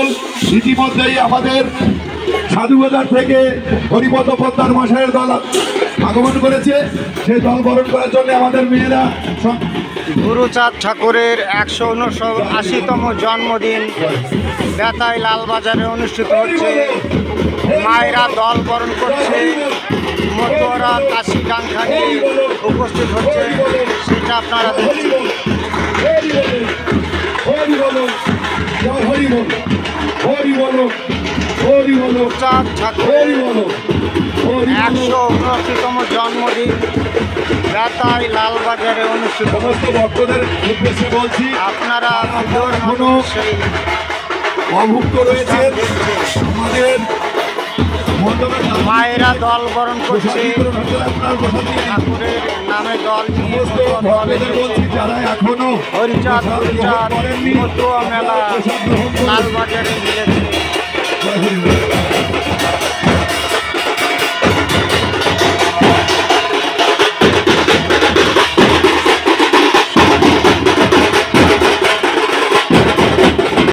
দল ইতিমধ্যেই আমাদের সাধুবাজার থেকে হরিপদ পোদ্দার মশাইয়ের দল আগমন করেছে। সেই দল বরণ করার জন্য আমাদের মেয়েরা গুরুচাঁদ ঠাকুরের 179তম জন্মদিন বেতাই লালবাজারে অনুষ্ঠিত হচ্ছে। মায়েরা দল বরণ করছে, মতুয়ারা কাশি কাঙ্ক্ষা নিয়ে উপস্থিত হচ্ছে, সেটা আপনারা দেখছেন। গুরুচাঁদ ঠাকুরের 179তম জন্মদিন বেতাই লালবাজারে অনুষ্ঠিত। সমস্ত ভক্তদের উদ্দেশ্যে বলছি, আপনারা এখনো অভুক্ত রয়েছেন আমাদের মায়েরা দল বরণ করছে, ঠাকুরের নামে দল নিয়ে যারা এখনো হরিচাঁদ মতুয়া মেলা লালবাজারে মিলেছে।